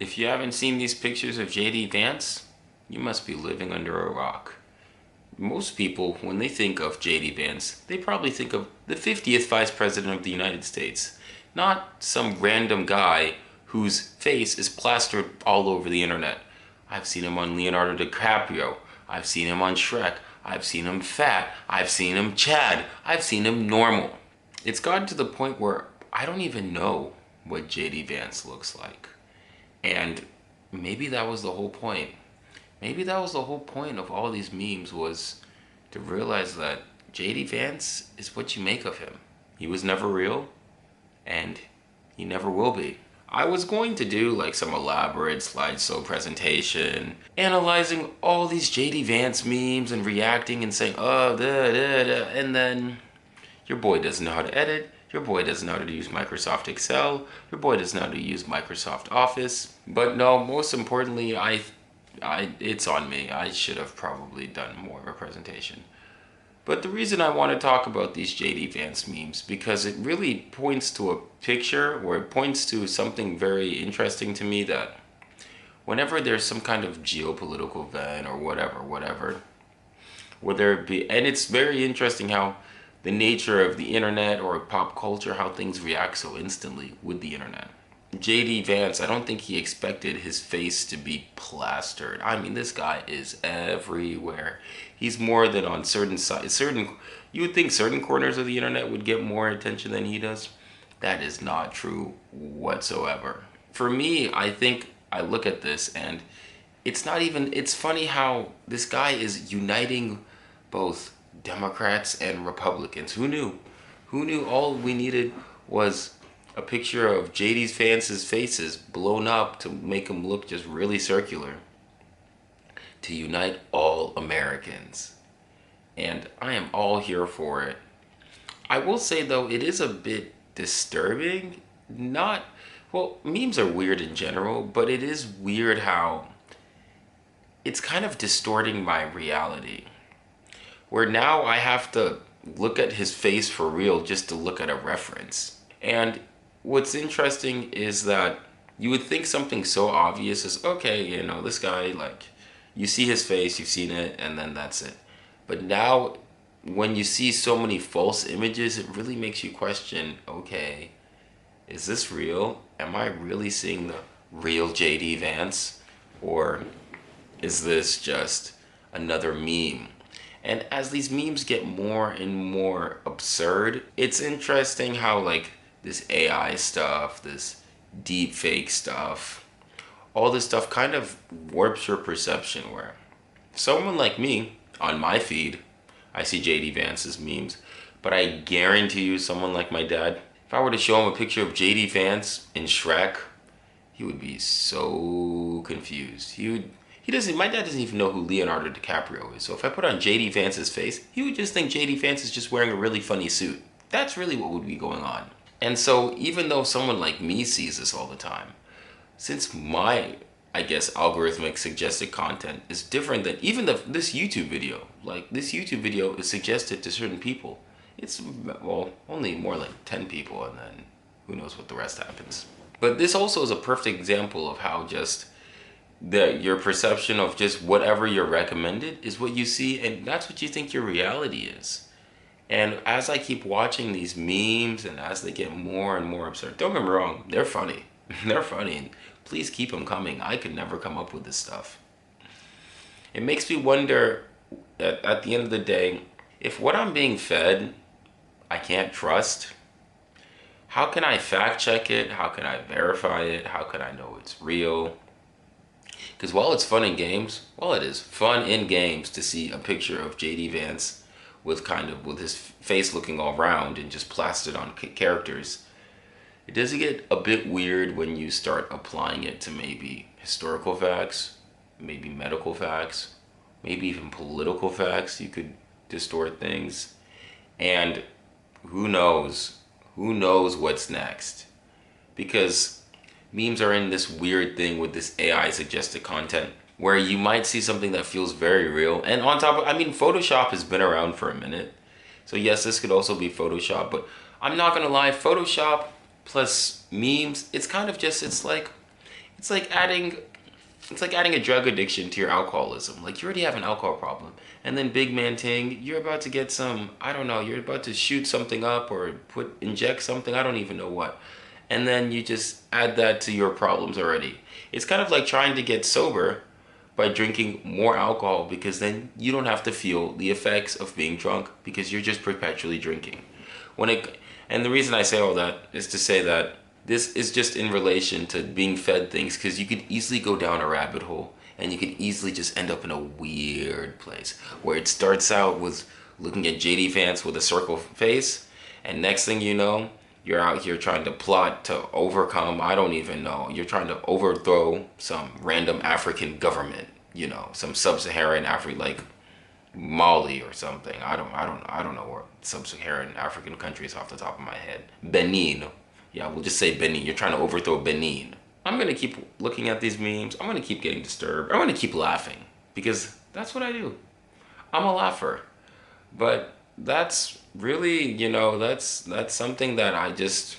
If you haven't seen these pictures of JD Vance, you must be living under a rock. Most people, when they think of JD Vance, they probably think of the 50th Vice President of the United States, not some random guy whose face is plastered all over the internet. I've seen him on Leonardo DiCaprio. I've seen him on Shrek. I've seen him fat. I've seen him Chad. I've seen him normal. It's gotten to the point where I don't even know what JD Vance looks like. And maybe that was the whole point. Maybe that was the whole point of all these memes, was to realize that JD Vance is what you make of him. He was never real, and he never will be. I was going to do like some elaborate slideshow presentation, analyzing all these JD Vance memes and reacting and saying, oh, da, da, da, and then your boy doesn't know how to edit. Your boy doesn't know how to use Microsoft Excel. Your boy doesn't know how to use Microsoft Office. But no, most importantly, it's on me. I should have probably done more of a presentation. But the reason I want to talk about these JD Vance memes, because it really points to a picture, or it points to something very interesting to me, that whenever there's some kind of geopolitical event or whatever, whether it be, and it's very interesting how the nature of the internet or pop culture, how things react so instantly with the internet. JD Vance, I don't think he expected his face to be plastered. I mean, this guy is everywhere. He's more than on certain sides. You would think certain corners of the internet would get more attention than he does. That is not true whatsoever. For me, I think I look at this and it's funny how this guy is uniting both Democrats and Republicans. Who knew? Who knew all we needed was a picture of JD Vance's faces blown up to make him look just really circular to unite all Americans. And I am all here for it. I will say though, it is a bit disturbing. Well, memes are weird in general, but it is weird how it's kind of distorting my reality, where now I have to look at his face for real just to look at a reference. And what's interesting is that you would think something so obvious as, okay, this guy, like, you see his face, you've seen it, and then that's it. But now, when you see so many false images, it really makes you question, okay, is this real? Am I really seeing the real JD Vance? Or is this just another meme? And as these memes get more and more absurd, it's interesting how like this AI stuff, this deep fake stuff, all this stuff kind of warps your perception, where someone like me, on my feed, I see JD Vance's memes, but I guarantee you someone like my dad, if I were to show him a picture of JD Vance in Shrek, he would be so confused. My dad doesn't even know who Leonardo DiCaprio is. So if I put on JD Vance's face, he would just think JD Vance is just wearing a really funny suit. That's really what would be going on. And so even though someone like me sees this all the time, since my, I guess, algorithmic suggested content is different than even this YouTube video. Like, this YouTube video is suggested to certain people. It's, well, only more like 10 people, and then who knows what the rest happens. But this also is a perfect example of how just your perception of just whatever you're recommended is what you see, and that's what you think your reality is. And as I keep watching these memes and as they get more and more absurd, don't get me wrong, they're funny. They're funny, and please keep them coming. I could never come up with this stuff. It makes me wonder, at the end of the day, if what I'm being fed I can't trust, how can I fact check it? How can I verify it? How can I know it's real? Because while it's fun in games, it is fun in games to see a picture of JD Vance with his face looking all round and just plastered on characters, it does get a bit weird when you start applying it to maybe historical facts, maybe medical facts, maybe even political facts. You could distort things, and who knows what's next, because memes are in this weird thing with this AI suggested content where you might see something that feels very real. And on top of, Photoshop has been around for a minute. So yes, this could also be Photoshop, but I'm not gonna lie, Photoshop plus memes, it's kind of just, it's like It's like adding a drug addiction to your alcoholism. Like, you already have an alcohol problem. And then big man ting, you're about to get some, I don't know, you're about to shoot something up or inject something, I don't even know what. And then you just add that to your problems already. It's kind of like trying to get sober by drinking more alcohol, because then you don't have to feel the effects of being drunk because you're just perpetually drinking. And the reason I say all that is to say that this is just in relation to being fed things, because you could easily go down a rabbit hole and you could easily just end up in a weird place where it starts out with looking at JD Vance with a circle face, and next thing you know, you're out here trying to plot to overcome, I don't even know, you're trying to overthrow some random African government, you know, some sub-Saharan Africa, like Mali or something. I don't know where sub-Saharan African countries off the top of my head. Benin. Yeah, we'll just say Benin. You're trying to overthrow Benin. I'm gonna keep looking at these memes. I'm gonna keep getting disturbed. I'm gonna keep laughing because that's what I do. I'm a laugher. But that's really, you know, that's something that I just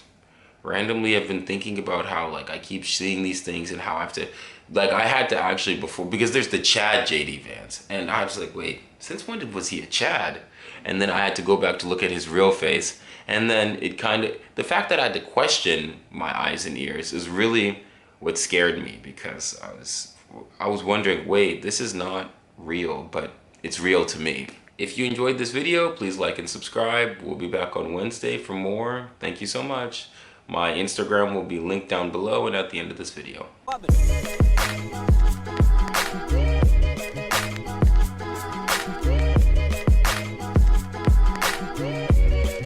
randomly have been thinking about, how like I keep seeing these things and how I have to, like, I had to actually before, because there's the Chad JD Vance, and I was like, wait, since when was he a Chad? And then I had to go back to look at his real face, and then it kind of, the fact that I had to question my eyes and ears is really what scared me, because I was wondering, wait, this is not real, but it's real to me. If you enjoyed this video, please like and subscribe. We'll be back on Wednesday for more. Thank you so much. My Instagram will be linked down below and at the end of this video.